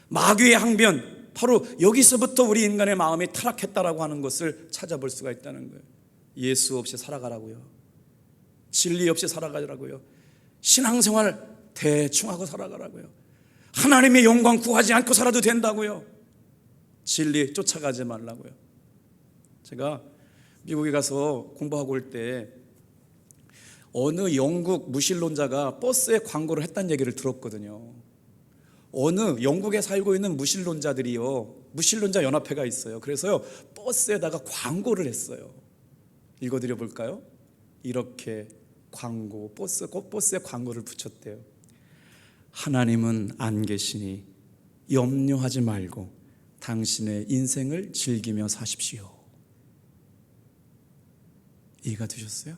S1: 마귀의 항변, 바로 여기서부터 우리 인간의 마음이 타락했다라고 하는 것을 찾아볼 수가 있다는 거예요. 예수 없이 살아가라고요. 진리 없이 살아가라고요. 신앙생활 대충 하고 살아가라고요. 하나님의 영광 구하지 않고 살아도 된다고요. 진리 쫓아가지 말라고요. 제가 미국에 가서 공부하고 올 때 어느 영국 무신론자가 버스에 광고를 했다는 얘기를 들었거든요. 어느 영국에 살고 있는 무신론자들이요, 무신론자 연합회가 있어요. 그래서요 버스에다가 광고를 했어요. 읽어드려 볼까요? 이렇게 광고, 버스에 광고를 붙였대요. 하나님은 안 계시니 염려하지 말고 당신의 인생을 즐기며 사십시오. 이해가 되셨어요?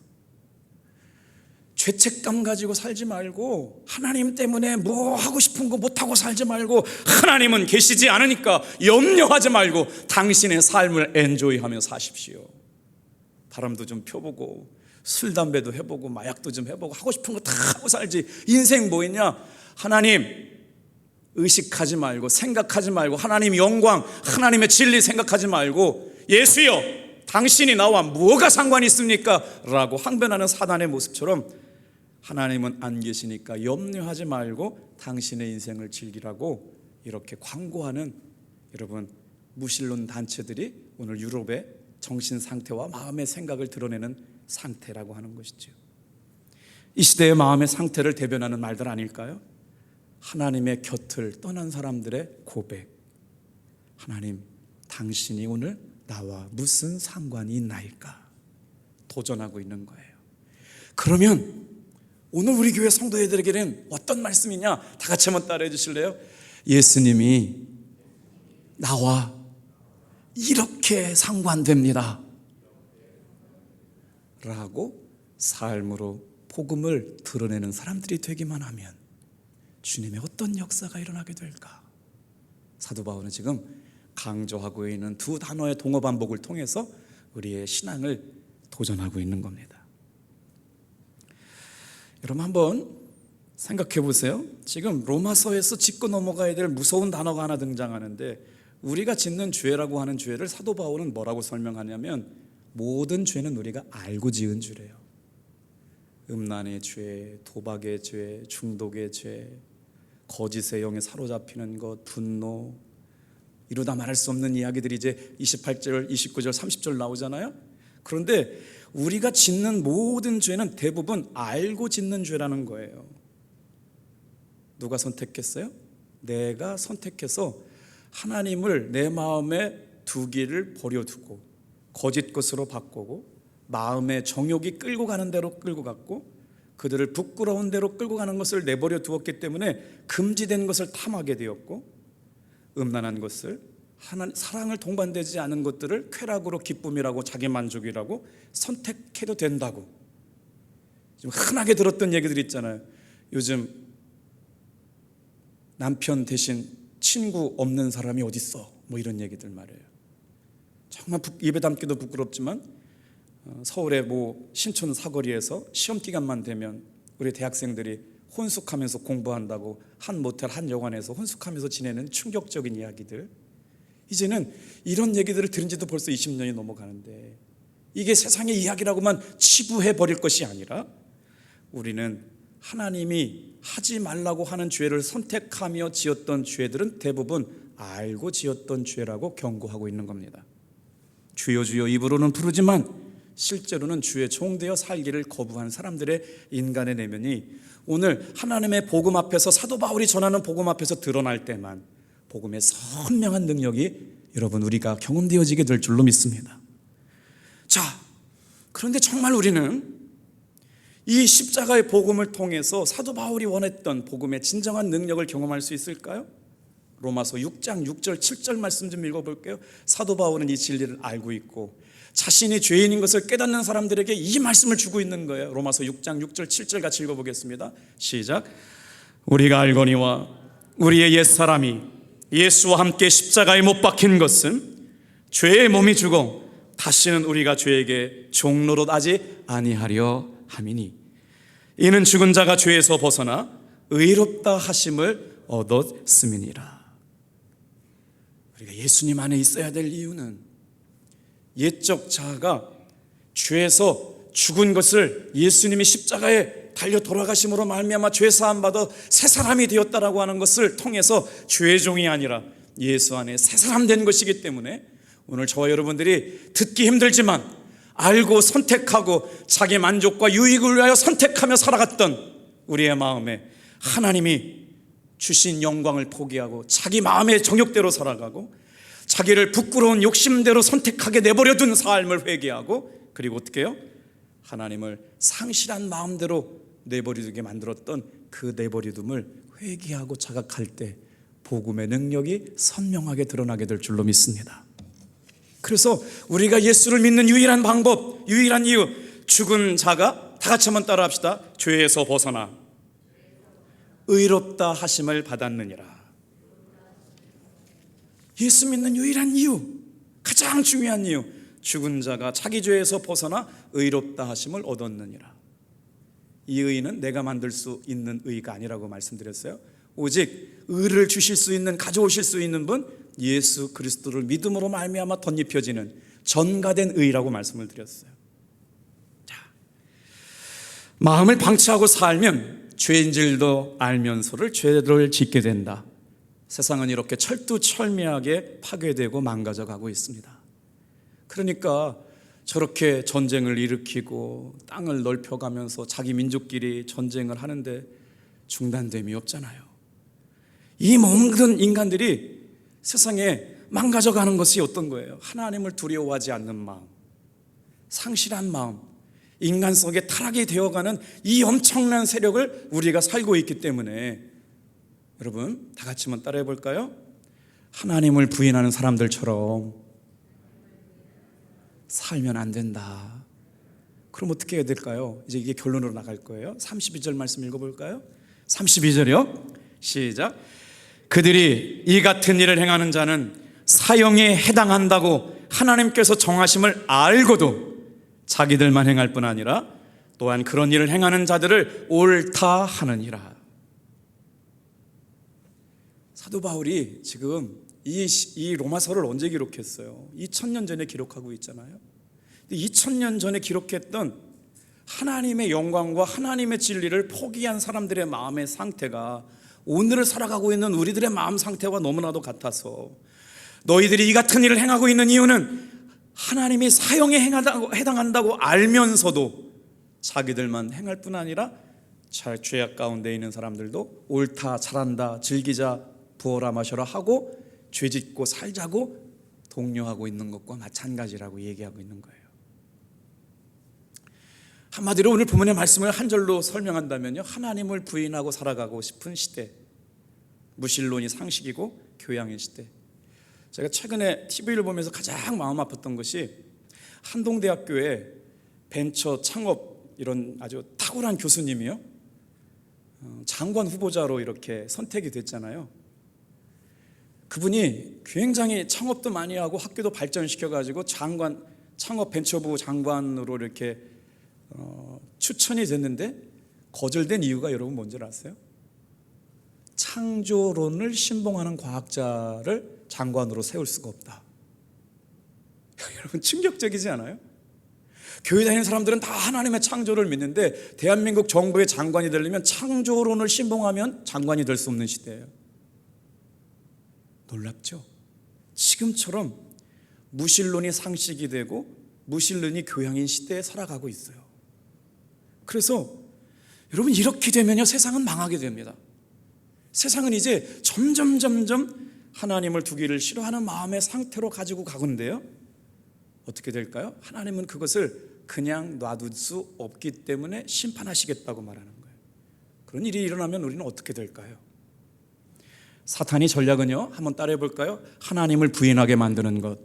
S1: 죄책감 가지고 살지 말고, 하나님 때문에 뭐 하고 싶은 거 못하고 살지 말고, 하나님은 계시지 않으니까 염려하지 말고 당신의 삶을 엔조이하며 사십시오. 바람도 좀 펴보고 술 담배도 해보고 마약도 좀 해보고 하고 싶은 거 다 하고 살지. 인생 뭐 있냐? 하나님 의식하지 말고, 생각하지 말고, 하나님 영광, 하나님의 진리 생각하지 말고, 예수여 당신이 나와 뭐가 상관이 있습니까? 라고 항변하는 사단의 모습처럼 하나님은 안 계시니까 염려하지 말고 당신의 인생을 즐기라고 이렇게 광고하는, 여러분, 무신론 단체들이 오늘 유럽의 정신 상태와 마음의 생각을 드러내는 상태라고 하는 것이죠. 이 시대의 마음의 상태를 대변하는 말들 아닐까요? 하나님의 곁을 떠난 사람들의 고백. 하나님, 당신이 오늘 나와 무슨 상관이 있나이까? 도전하고 있는 거예요. 그러면 오늘 우리 교회 성도들에게는 어떤 말씀이냐? 다 같이 한번 따라해 주실래요? 예수님이 나와 이렇게 상관됩니다 라고 삶으로 복음을 드러내는 사람들이 되기만 하면 주님의 어떤 역사가 일어나게 될까? 사도 바울은 지금 강조하고 있는 두 단어의 동어 반복을 통해서 우리의 신앙을 도전하고 있는 겁니다. 여러분 한번 생각해 보세요. 지금 로마서에서 짚고 넘어가야 될 무서운 단어가 하나 등장하는데, 우리가 짓는 죄라고 하는 죄를 사도 바울은 뭐라고 설명하냐면, 모든 죄는 우리가 알고 지은 죄래요. 음란의 죄, 도박의 죄, 중독의 죄, 거짓의 영에 사로잡히는 것, 분노, 이루다 말할 수 없는 이야기들이 이제 28절, 29절, 30절 나오잖아요. 그런데 우리가 짓는 모든 죄는 대부분 알고 짓는 죄라는 거예요. 누가 선택했어요? 내가 선택해서 하나님을 내 마음에 두기를 버려두고 거짓 것으로 바꾸고, 마음의 정욕이 끌고 가는 대로 끌고 갔고, 그들을 부끄러운 대로 끌고 가는 것을 내버려 두었기 때문에 금지된 것을 탐하게 되었고, 음란한 것을, 사랑을 동반되지 않은 것들을 쾌락으로, 기쁨이라고, 자기 만족이라고 선택해도 된다고. 좀 흔하게 들었던 얘기들 있잖아요. 요즘 남편 대신 친구 없는 사람이 어딨어, 뭐 이런 얘기들 말이에요. 정말 입에 담기도 부끄럽지만 서울의 뭐 신촌 사거리에서 시험 기간만 되면 우리 대학생들이 혼숙하면서 공부한다고 한 모텔 한 여관에서 혼숙하면서 지내는 충격적인 이야기들. 이제는 이런 얘기들을 들은 지도 벌써 20년이 넘어가는데, 이게 세상의 이야기라고만 치부해 버릴 것이 아니라 우리는 하나님이 하지 말라고 하는 죄를 선택하며 지었던 죄들은 대부분 알고 지었던 죄라고 경고하고 있는 겁니다. 주여 주여 입으로는 부르지만 실제로는 주의 종되어 살기를 거부한 사람들의 인간의 내면이 오늘 하나님의 복음 앞에서, 사도 바울이 전하는 복음 앞에서 드러날 때만 복음의 선명한 능력이 여러분 우리가 경험되어지게 될 줄로 믿습니다. 자, 그런데 정말 우리는 이 십자가의 복음을 통해서 사도 바울이 원했던 복음의 진정한 능력을 경험할 수 있을까요? 로마서 6장 6절 7절 말씀 좀 읽어볼게요. 사도 바울은 이 진리를 알고 있고 자신이 죄인인 것을 깨닫는 사람들에게 이 말씀을 주고 있는 거예요. 로마서 6장 6절 7절 같이 읽어보겠습니다. 시작. 우리가 알거니와 우리의 옛사람이 예수와 함께 십자가에 못 박힌 것은 죄의 몸이 죽어 다시는 우리가 죄에게 종노릇하지 아니하려 함이니, 이는 죽은 자가 죄에서 벗어나 의롭다 하심을 얻었음이니라. 우리가 예수님 안에 있어야 될 이유는 옛적 자아가 죄에서 죽은 것을 예수님이 십자가에 달려 돌아가심으로 말미암아 죄 사함 받아 새 사람이 되었다라고 하는 것을 통해서 죄의 종이 아니라 예수 안에 새 사람 된 것이기 때문에 오늘 저와 여러분들이 듣기 힘들지만 알고 선택하고 자기 만족과 유익을 위하여 선택하며 살아갔던 우리의 마음에 하나님이 주신 영광을 포기하고 자기 마음의 정욕대로 살아가고 자기를 부끄러운 욕심대로 선택하게 내버려둔 삶을 회개하고, 그리고 어떻게 해요? 하나님을 상실한 마음대로 내버려두게 만들었던 그 내버려둠을 회개하고 자각할 때 복음의 능력이 선명하게 드러나게 될 줄로 믿습니다. 그래서 우리가 예수를 믿는 유일한 방법, 유일한 이유, 죽은 자가, 다 같이 한번 따라 합시다. 죄에서 벗어나 의롭다 하심을 받았느니라. 예수 믿는 유일한 이유, 가장 중요한 이유, 죽은 자가 자기 죄에서 벗어나 의롭다 하심을 얻었느니라. 이 의는 내가 만들 수 있는 의가 아니라고 말씀드렸어요. 오직 의를 주실 수 있는, 가져오실 수 있는 분, 예수 그리스도를 믿음으로 말미암아 덧입혀지는 전가된 의라고 말씀을 드렸어요. 자, 마음을 방치하고 살면 죄인질도 알면서를 죄를 짓게 된다. 세상은 이렇게 철두철미하게 파괴되고 망가져가고 있습니다. 그러니까 저렇게 전쟁을 일으키고 땅을 넓혀가면서 자기 민족끼리 전쟁을 하는데 중단됨이 없잖아요. 이 모든 인간들이 세상에 망가져가는 것이 어떤 거예요? 하나님을 두려워하지 않는 마음, 상실한 마음, 인간 속에 타락이 되어가는 이 엄청난 세력을 우리가 살고 있기 때문에, 여러분 다 같이 한번 따라해 볼까요? 하나님을 부인하는 사람들처럼 살면 안 된다. 그럼 어떻게 해야 될까요? 이제 이게 결론으로 나갈 거예요. 32절 말씀 읽어볼까요? 32절이요 시작. 그들이 이 같은 일을 행하는 자는 사형에 해당한다고 하나님께서 정하심을 알고도 자기들만 행할 뿐 아니라 또한 그런 일을 행하는 자들을 옳다 하느니라. 사도 바울이 지금 이 로마서를 언제 기록했어요? 2000년 전에 기록하고 있잖아요. 2000년 전에 기록했던 하나님의 영광과 하나님의 진리를 포기한 사람들의 마음의 상태가 오늘을 살아가고 있는 우리들의 마음 상태와 너무나도 같아서, 너희들이 이 같은 일을 행하고 있는 이유는 하나님이 사형에 해당한다고 알면서도 자기들만 행할 뿐 아니라 죄악 가운데 있는 사람들도 옳다, 잘한다, 즐기자, 부어라, 마셔라 하고 죄짓고 살자고 독려하고 있는 것과 마찬가지라고 얘기하고 있는 거예요. 한마디로 오늘 본문의 말씀을 한 절로 설명한다면요, 하나님을 부인하고 살아가고 싶은 시대, 무신론이 상식이고 교양의 시대. 제가 최근에 TV를 보면서 가장 마음 아팠던 것이 한동대학교에 벤처 창업 이런 아주 탁월한 교수님이요, 장관 후보자로 이렇게 선택이 됐잖아요. 그분이 굉장히 창업도 많이 하고 학교도 발전시켜가지고 창업 벤처부 장관으로 이렇게 추천이 됐는데 거절된 이유가 여러분 뭔지 아세요? 창조론을 신봉하는 과학자를 장관으로 세울 수가 없다. 여러분 충격적이지 않아요? 교회 다니는 사람들은 다 하나님의 창조를 믿는데 대한민국 정부의 장관이 되려면 창조론을 신봉하면 장관이 될 수 없는 시대예요. 놀랍죠? 지금처럼 무신론이 상식이 되고 무신론이 교양인 시대에 살아가고 있어요. 그래서 여러분 이렇게 되면요, 세상은 망하게 됩니다. 세상은 이제 점점 하나님을 두기를 싫어하는 마음의 상태로 가지고 가건데요, 어떻게 될까요? 하나님은 그것을 그냥 놔둘 수 없기 때문에 심판하시겠다고 말하는 거예요. 그런 일이 일어나면 우리는 어떻게 될까요? 사탄의 전략은요, 한번 따라해 볼까요? 하나님을 부인하게 만드는 것,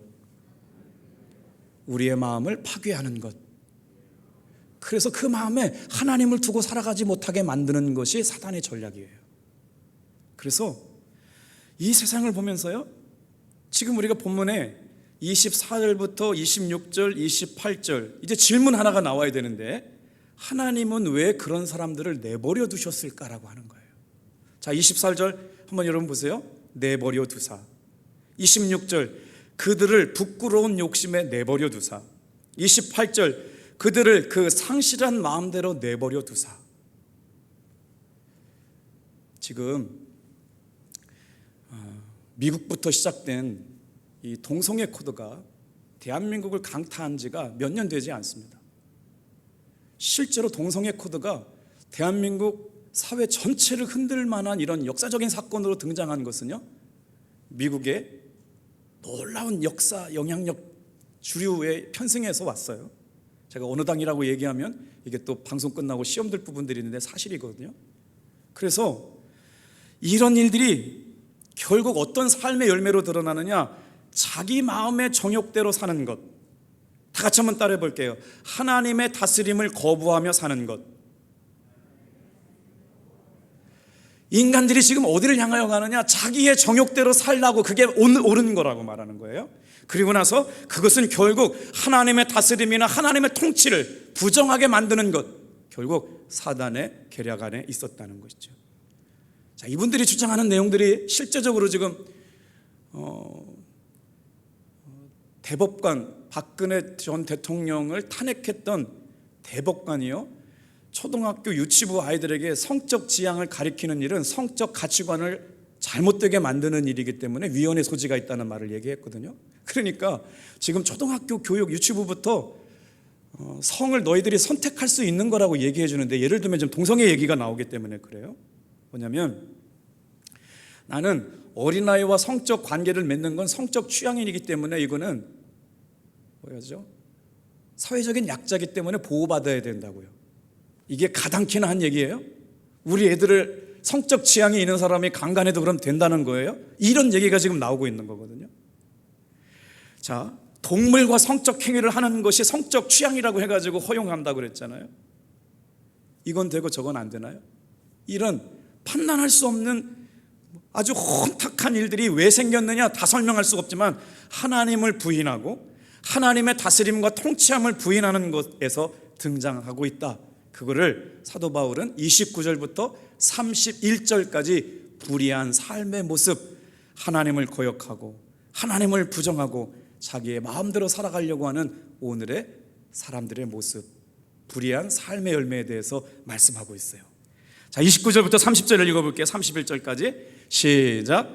S1: 우리의 마음을 파괴하는 것, 그래서 그 마음에 하나님을 두고 살아가지 못하게 만드는 것이 사탄의 전략이에요. 그래서 이 세상을 보면서요, 지금 우리가 본문에 24절부터 26절, 28절 이제 질문 하나가 나와야 되는데, 하나님은 왜 그런 사람들을 내버려 두셨을까라고 하는 거예요. 자, 24절 한번 여러분 보세요. 내버려 두사. 26절 그들을 부끄러운 욕심에 내버려 두사. 28절 그들을 그 상실한 마음대로 내버려 두사. 지금 미국부터 시작된 이 동성애 코드가 대한민국을 강타한 지가 몇 년 되지 않습니다. 실제로 동성애 코드가 대한민국 사회 전체를 흔들 만한 이런 역사적인 사건으로 등장한 것은요, 미국의 놀라운 역사 영향력 주류에 편승해서 왔어요. 제가 어느 당이라고 얘기하면 이게 또 방송 끝나고 시험 들 부분들이 있는데 사실이거든요. 그래서 이런 일들이 결국 어떤 삶의 열매로 드러나느냐, 자기 마음의 정욕대로 사는 것. 다 같이 한번 따라해 볼게요. 하나님의 다스림을 거부하며 사는 것. 인간들이 지금 어디를 향하여 가느냐? 자기의 정욕대로 살라고, 그게 옳은 거라고 말하는 거예요. 그리고 나서 그것은 결국 하나님의 다스림이나 하나님의 통치를 부정하게 만드는 것, 결국 사단의 계략 안에 있었다는 것이죠. 자, 이분들이 주장하는 내용들이 실제적으로 지금 대법관, 박근혜 전 대통령을 탄핵했던 대법관이요, 초등학교 유치부 아이들에게 성적 지향을 가리키는 일은 성적 가치관을 잘못되게 만드는 일이기 때문에 위헌의 소지가 있다는 말을 얘기했거든요. 그러니까 지금 초등학교 교육 유치부부터 성을 너희들이 선택할 수 있는 거라고 얘기해 주는데, 예를 들면 지금 동성애 얘기가 나오기 때문에 그래요. 뭐냐면, 나는 어린아이와 성적 관계를 맺는 건 성적 취향이기 때문에 이거는 뭐야죠? 사회적인 약자이기 때문에 보호받아야 된다고요. 이게 가당키나 한 얘기예요? 우리 애들을 성적 취향이 있는 사람이 강간해도 그럼 된다는 거예요? 이런 얘기가 지금 나오고 있는 거거든요. 자, 동물과 성적 행위를 하는 것이 성적 취향이라고 해가지고 허용한다고 그랬잖아요. 이건 되고 저건 안 되나요? 이런 판단할 수 없는 아주 혼탁한 일들이 왜 생겼느냐 다 설명할 수가 없지만, 하나님을 부인하고 하나님의 다스림과 통치함을 부인하는 것에서 등장하고 있다. 그거를 사도 바울은 29절부터 31절까지 불의한 삶의 모습, 하나님을 거역하고 하나님을 부정하고 자기의 마음대로 살아가려고 하는 오늘의 사람들의 모습, 불의한 삶의 열매에 대해서 말씀하고 있어요. 자, 29절부터 30절을 읽어볼게요. 31절까지 시작.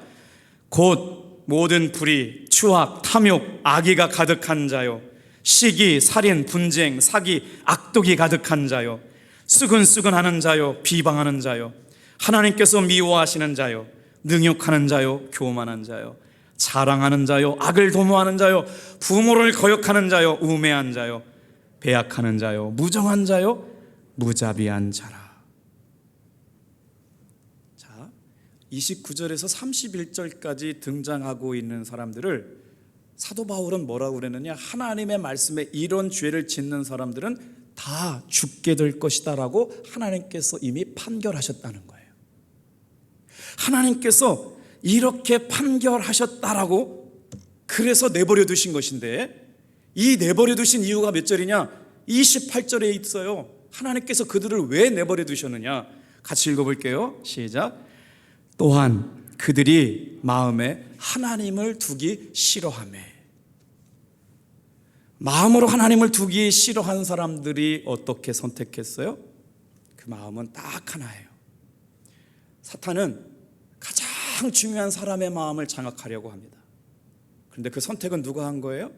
S1: 곧 모든 불의, 추악, 탐욕, 악의가 가득한 자요, 시기, 살인, 분쟁, 사기, 악독이 가득한 자요, 수근수근하는 자요, 비방하는 자요, 하나님께서 미워하시는 자요, 능욕하는 자요, 교만한 자요, 자랑하는 자요, 악을 도모하는 자요, 부모를 거역하는 자요, 우매한 자요, 배약하는 자요, 무정한 자요, 무자비한 자라. 자, 29절에서 31절까지 등장하고 있는 사람들을 사도 바울은 뭐라고 그랬느냐? 하나님의 말씀에 이런 죄를 짓는 사람들은 다 죽게 될 것이다 라고 하나님께서 이미 판결하셨다는 거예요. 하나님께서 이렇게 판결하셨다라고 그래서 내버려 두신 것인데, 이 내버려 두신 이유가 몇 절이냐? 28절에 있어요. 하나님께서 그들을 왜 내버려 두셨느냐? 같이 읽어볼게요. 시작. 또한 그들이 마음에 하나님을 두기 싫어하며. 마음으로 하나님을 두기 싫어한 사람들이 어떻게 선택했어요? 그 마음은 딱 하나예요. 사탄은 가장 중요한 사람의 마음을 장악하려고 합니다. 그런데 그 선택은 누가 한 거예요?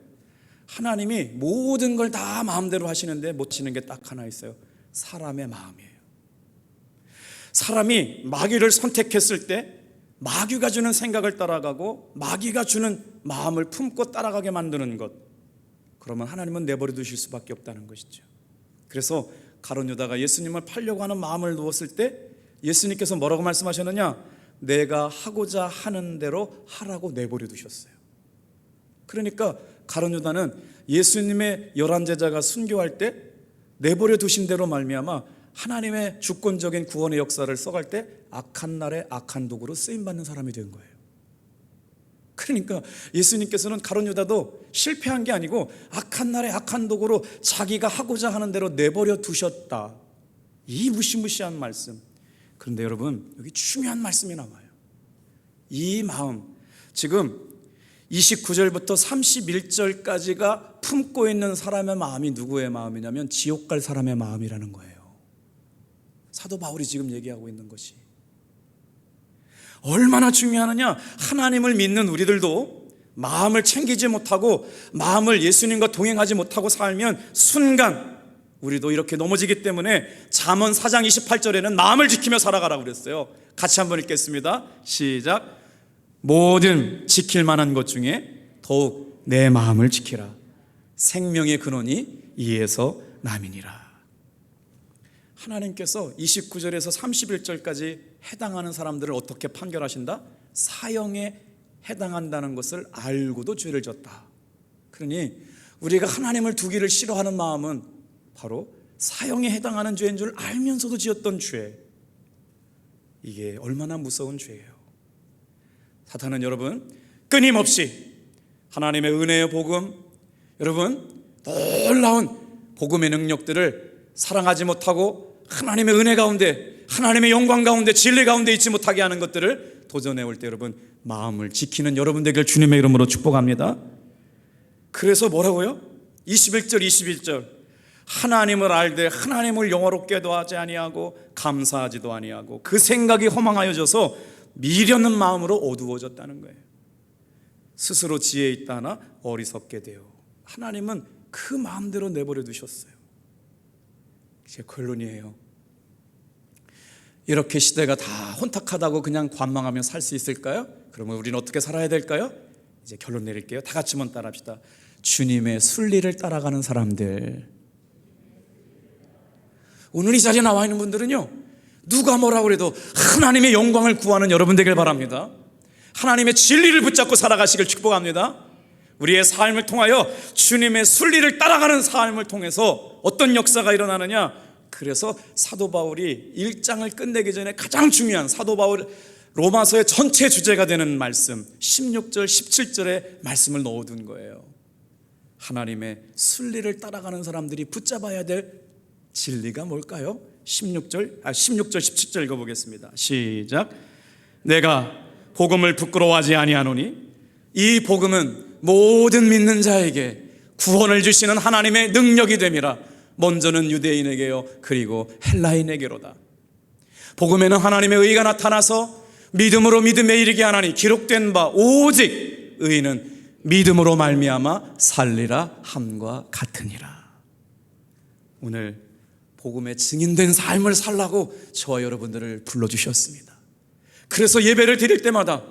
S1: 하나님이 모든 걸 다 마음대로 하시는데 못 치는 게 딱 하나 있어요. 사람의 마음이에요. 사람이 마귀를 선택했을 때 마귀가 주는 생각을 따라가고 마귀가 주는 마음을 품고 따라가게 만드는 것, 그러면 하나님은 내버려 두실 수밖에 없다는 것이죠. 그래서 가룟 유다가 예수님을 팔려고 하는 마음을 누웠을 때 예수님께서 뭐라고 말씀하셨느냐? 내가 하고자 하는 대로 하라고 내버려 두셨어요. 그러니까 가룟 유다는 예수님의 11제자가 순교할 때 내버려 두신 대로 말미암아 하나님의 주권적인 구원의 역사를 써갈 때 악한 날에 악한 도구로 쓰임받는 사람이 된 거예요. 그러니까 예수님께서는 가룟 유다도 실패한 게 아니고 악한 날에 악한 도구로 자기가 하고자 하는 대로 내버려 두셨다. 이 무시무시한 말씀. 그런데 여러분, 여기 중요한 말씀이 나와요. 이 마음, 지금 29절부터 31절까지가 품고 있는 사람의 마음이 누구의 마음이냐면 지옥 갈 사람의 마음이라는 거예요. 사도 바울이 지금 얘기하고 있는 것이. 얼마나 중요하느냐. 하나님을 믿는 우리들도 마음을 챙기지 못하고 마음을 예수님과 동행하지 못하고 살면 순간 우리도 이렇게 넘어지기 때문에 잠언 4장 28절에는 마음을 지키며 살아가라고 그랬어요. 같이 한번 읽겠습니다. 시작. 모든 지킬 만한 것 중에 더욱 내 마음을 지키라. 생명의 근원이 이에서 남이니라. 하나님께서 29절에서 31절까지 해당하는 사람들을 어떻게 판결하신다? 사형에 해당한다는 것을 알고도 죄를 졌다. 그러니 우리가 하나님을 두기를 싫어하는 마음은 바로 사형에 해당하는 죄인 줄 알면서도 지었던 죄. 이게 얼마나 무서운 죄예요. 사탄은 여러분 끊임없이 하나님의 은혜의 복음, 여러분 놀라운 복음의 능력들을 사랑하지 못하고 하나님의 은혜 가운데, 하나님의 영광 가운데, 진리 가운데 있지 못하게 하는 것들을 도전해 올 때 여러분 마음을 지키는 여러분 되길 주님의 이름으로 축복합니다. 그래서 뭐라고요? 21절 21절 하나님을 알되 하나님을 영화롭게도 하지 아니하고 감사하지도 아니하고 그 생각이 허망하여져서 미련한 마음으로 어두워졌다는 거예요. 스스로 지혜 있다 하나 어리석게 되어. 하나님은 그 마음대로 내버려 두셨어요. 제 결론이에요. 이렇게 시대가 다 혼탁하다고 그냥 관망하며 살 수 있을까요? 그러면 우리는 어떻게 살아야 될까요? 이제 결론 내릴게요. 다 같이 한번 따라합시다. 주님의 순리를 따라가는 사람들. 오늘 이 자리에 나와 있는 분들은요, 누가 뭐라고 그래도 하나님의 영광을 구하는 여러분 되길 바랍니다. 하나님의 진리를 붙잡고 살아가시길 축복합니다. 우리의 삶을 통하여 주님의 순리를 따라가는 삶을 통해서 어떤 역사가 일어나느냐? 그래서 사도 바울이 1장을 끝내기 전에 가장 중요한 사도 바울 로마서의 전체 주제가 되는 말씀 16절 17절의 말씀을 넣어둔 거예요. 하나님의 순리를 따라가는 사람들이 붙잡아야 될 진리가 뭘까요? 16절 17절 읽어보겠습니다. 시작. 내가 복음을 부끄러워하지 아니하노니 이 복음은 모든 믿는 자에게 구원을 주시는 하나님의 능력이 됨이라. 먼저는 유대인에게요 그리고 헬라인에게로다. 복음에는 하나님의 의가 나타나서 믿음으로 믿음에 이르게 하나니 기록된 바 오직 의인은 믿음으로 말미암아 살리라 함과 같으니라. 오늘 복음의 증인된 삶을 살라고 저와 여러분들을 불러주셨습니다. 그래서 예배를 드릴 때마다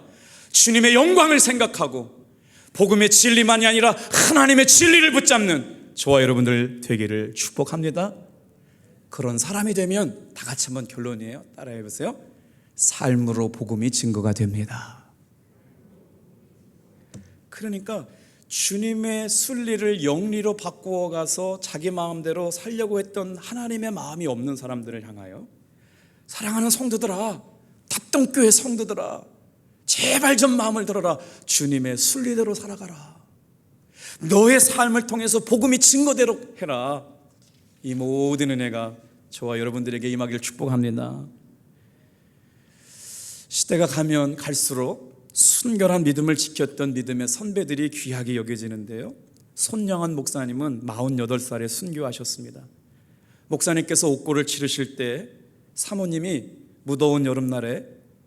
S1: 주님의 영광을 생각하고 복음의 진리만이 아니라 하나님의 진리를 붙잡는 저와 여러분들 되기를 축복합니다. 그런 사람이 되면 다 같이 한번 결론이에요. 따라해 보세요. 삶으로 복음이 증거가 됩니다. 그러니까 주님의 순리를 영리로 바꾸어 가서 자기 마음대로 살려고 했던 하나님의 마음이 없는 사람들을 향하여 사랑하는 성도들아, 탑동교회 성도들아, 제발 좀 마음을 들어라. 주님의 순리대로 살아가라. 너의 삶을 통해서 복음이 증거대로 해라. 이 모든 은혜가 저와 여러분들에게 임하기를 축복합니다. 시대가 가면 갈수록 순결한 믿음을 지켰던 믿음의 선배들이 귀하게 여겨지는데요, 손영한 목사님은 48살에 순교하셨습니다. 목사님께서 옥고를 치르실 때 사모님이 무더운 여름날에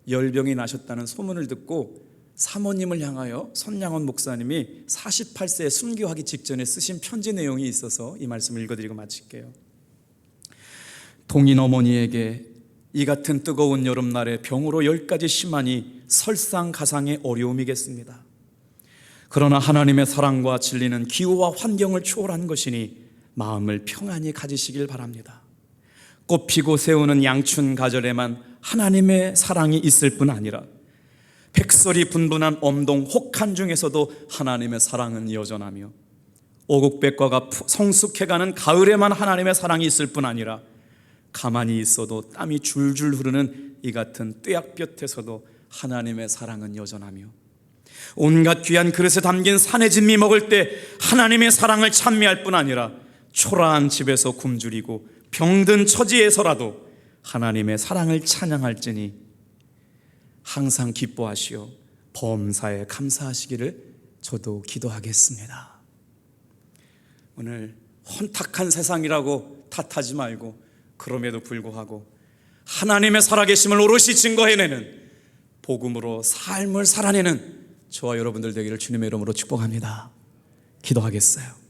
S1: 열병이 나셨다는 소문을 듣고 사모님을 향하여 손양원 목사님이 48세에 순교하기 직전에 쓰신 편지 내용이 있어서 이 말씀을 읽어드리고 마칠게요. 동인 어머니에게 이 같은 뜨거운 여름날에 병으로 10가지 심하니 설상가상의 어려움이겠습니다. 그러나 하나님의 사랑과 진리는 기후와 환경을 초월한 것이니 마음을 평안히 가지시길 바랍니다. 꽃피고 새우는 양춘 가절에만 하나님의 사랑이 있을 뿐 아니라 백설이 분분한 엄동 혹한 중에서도 하나님의 사랑은 여전하며 오곡백과가 성숙해가는 가을에만 하나님의 사랑이 있을 뿐 아니라 가만히 있어도 땀이 줄줄 흐르는 이 같은 뙤약볕에서도 하나님의 사랑은 여전하며 온갖 귀한 그릇에 담긴 산의 진미 먹을 때 하나님의 사랑을 찬미할 뿐 아니라 초라한 집에서 굶주리고 병든 처지에서라도 하나님의 사랑을 찬양할지니 항상 기뻐하시오 범사에 감사하시기를 저도 기도하겠습니다. 오늘 혼탁한 세상이라고 탓하지 말고 그럼에도 불구하고 하나님의 살아계심을 오롯이 증거해내는 복음으로 삶을 살아내는 저와 여러분들 되기를 주님의 이름으로 축복합니다. 기도하겠어요.